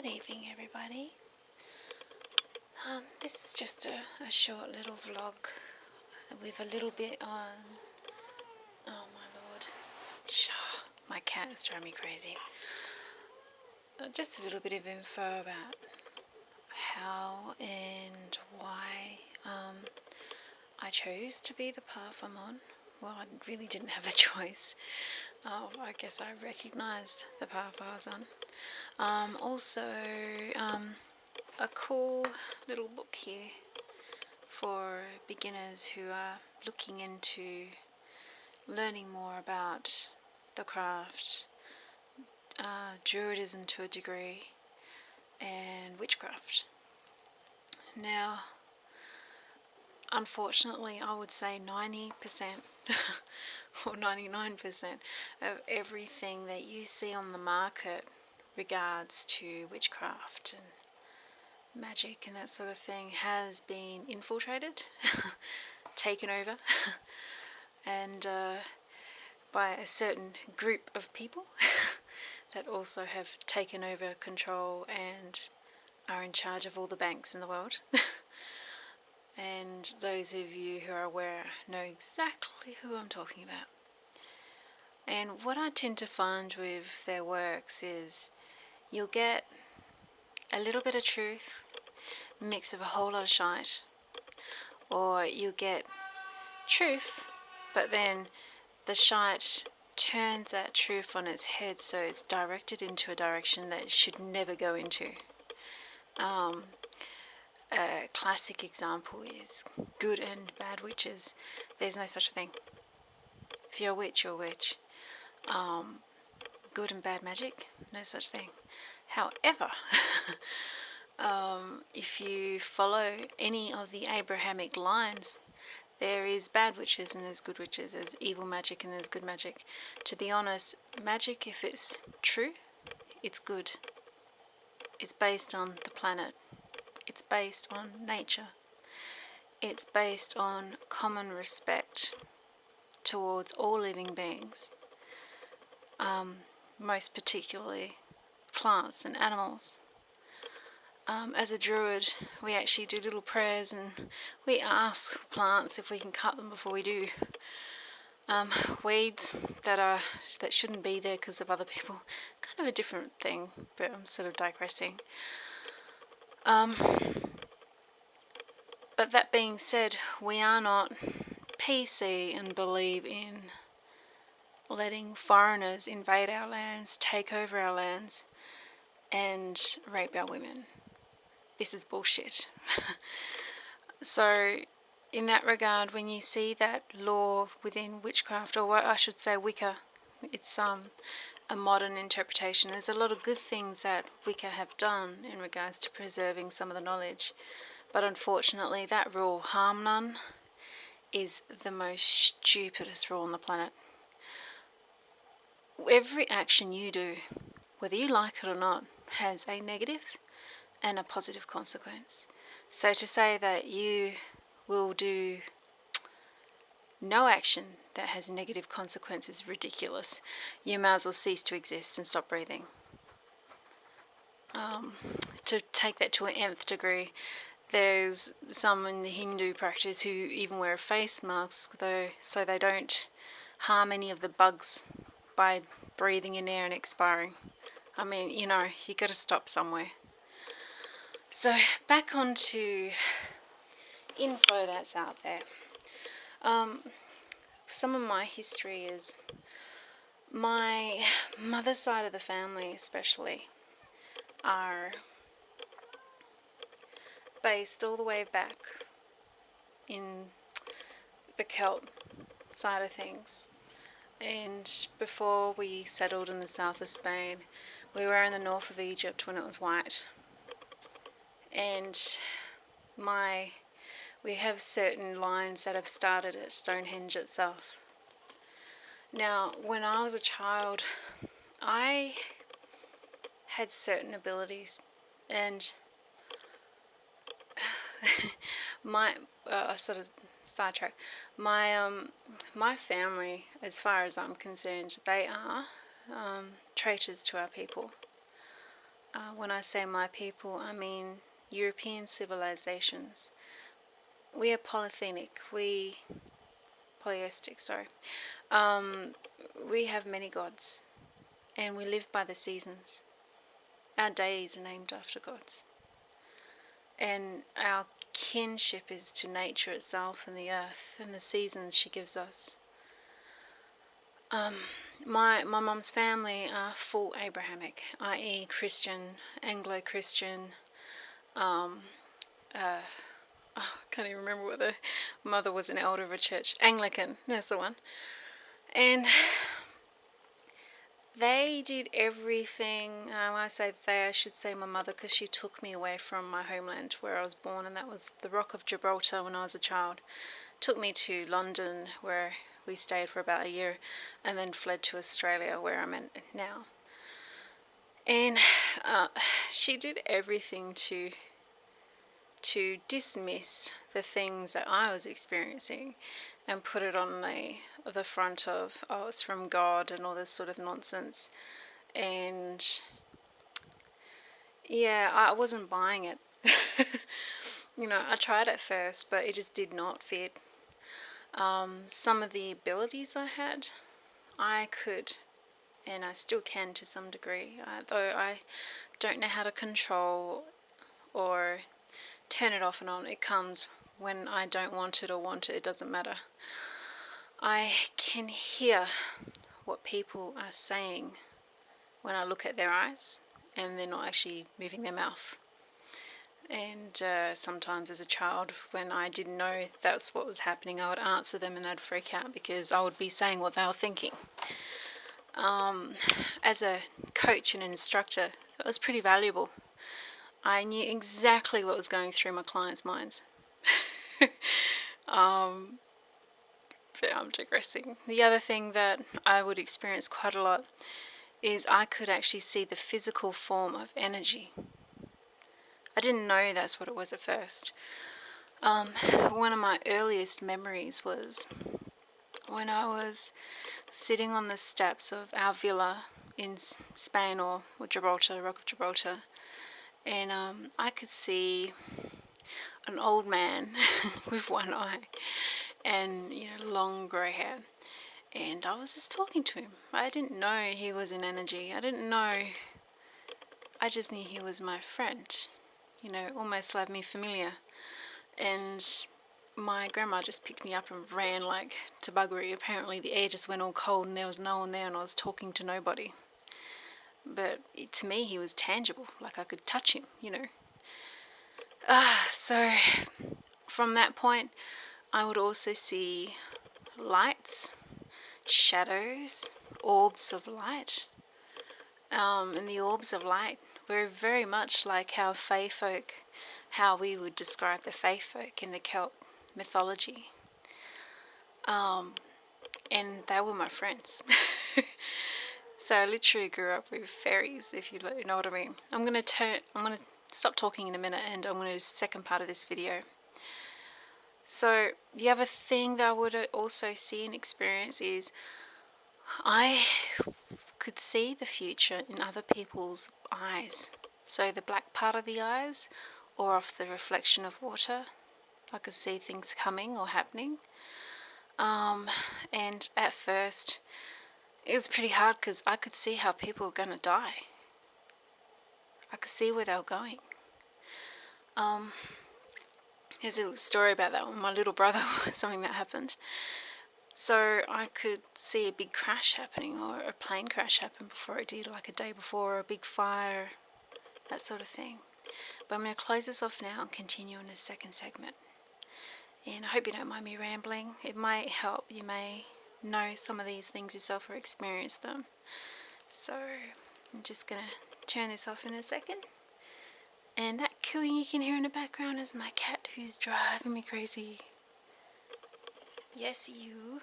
Good evening, everybody. This is just a short little vlog with a little bit on, oh my lord, my cat is driving me crazy. Just a little bit of info about how and why I chose to be the path I'm on. Well, I really didn't have a choice. I guess I recognised the path I was on. Also, a cool little book here for beginners who are looking into learning more about the craft, druidism to a degree, and witchcraft. Now, unfortunately, I would say 90% or 99% of everything that you see on the market regards to witchcraft and magic and that sort of thing has been infiltrated, taken over, and by a certain group of people that also have taken over control and are in charge of all the banks in the world. And those of you who are aware know exactly who I'm talking about. And what I tend to find with their works is you'll get a little bit of truth mixed with a whole lot of shite, or you get truth but then the shite turns that truth on its head, so it's directed into a direction that it should never go into. A classic example is good and bad witches. There's no such thing. If you're a witch, you're a witch. Good and bad magic, no such thing. However, if you follow any of the Abrahamic lines, there is bad witches and there's good witches, there's evil magic and there's good magic. To be honest, magic, if it's true, it's good. It's based on the planet. It's based on nature. It's based on common respect towards all living beings, most particularly plants and animals. As a druid, we actually do little prayers and we ask plants if we can cut them before we do. Weeds that shouldn't be there because of other people, kind of a different thing, but I'm sort of digressing. But that being said, we are not PC and believe in letting foreigners invade our lands, take over our lands, and rape our women. This is bullshit. So, in that regard, when you see that law within witchcraft, or what I should say Wicca, it's a modern interpretation. There's a lot of good things that Wicca have done in regards to preserving some of the knowledge. But unfortunately, that rule, harm none, is the most stupidest rule on the planet. Every action you do, whether you like it or not, has a negative and a positive consequence. So to say that you will do no action that has negative consequences is ridiculous. You may as well cease to exist and stop breathing. To take that to an nth degree, there's some in the Hindu practice who even wear a face mask, though, so they don't harm any of the bugs by breathing in air and expiring. I mean, you got to stop somewhere. So back onto info that's out there. Some of my history is my mother's side of the family especially are based all the way back in the Celt side of things. And before we settled in the south of Spain, we were in the north of Egypt when it was white. And we have certain lines that have started at Stonehenge itself. Now, when I was a child, I had certain abilities, and sort of sidetrack. My family, as far as I'm concerned, they are traitors to our people. When I say my people, I mean European civilizations. We are poliestic, sorry. We have many gods, and we live by the seasons. Our days are named after gods. And our kinship is to nature itself and the earth and the seasons she gives us. My mum's family are full Abrahamic, i.e. Christian, Anglo-Christian. I can't even remember what the mother was, an elder of a church. Anglican, that's the one. And they did everything. When I say they, I should say my mother, because she took me away from my homeland where I was born, and that was the Rock of Gibraltar when I was a child. Took me to London, where we stayed for about a year, and then fled to Australia, where I'm at now. And she did everything to dismiss the things that I was experiencing and put it on the front of, oh, it's from God and all this sort of nonsense. And yeah, I wasn't buying it. I tried at first, but it just did not fit. Some of the abilities I had, I could, and I still can to some degree, though I don't know how to control or turn it off and on. It comes when I don't want it or want it, it doesn't matter. I can hear what people are saying when I look at their eyes and they're not actually moving their mouth. And sometimes as a child, when I didn't know that's what was happening, I would answer them and they'd freak out because I would be saying what they were thinking. As a coach and an instructor, it was pretty valuable. I knew exactly what was going through my clients' minds. But I'm digressing. The other thing that I would experience quite a lot is I could actually see the physical form of energy. I didn't know that's what it was at first. One of my earliest memories was when I was sitting on the steps of our villa in Spain, or Gibraltar, Rock of Gibraltar, and I could see an old man with one eye and long grey hair, and I was just talking to him. I didn't know he was in energy. I just knew he was my friend, almost like me familiar. And my grandma just picked me up and ran like to buggery. Apparently the air just went all cold and there was no one there and I was talking to nobody. But to me he was tangible, like I could touch him, So from that point I would also see lights, shadows, orbs of light. And the orbs of light were very much like how we would describe the fae folk in the Celt mythology. And they were my friends. So I literally grew up with fairies, if you know what I mean. I'm going to stop talking in a minute and I'm going to do the second part of this video. So the other thing that I would also see and experience is I could see the future in other people's eyes. So the black part of the eyes, or off the reflection of water, I could see things coming or happening. And at first it was pretty hard because I could see how people were going to die. I could see where they were going. There's a little story about that one. My little brother, something that happened. So I could see a big crash happening, or a plane crash happen before it did, like a day before, or a big fire, that sort of thing. But I'm going to close this off now and continue in the second segment. And I hope you don't mind me rambling. It might help. You may know some of these things yourself or experience them. So I'm just going to turn this off in a second. And that cooing you can hear in the background is my cat who's driving me crazy. Yes, you.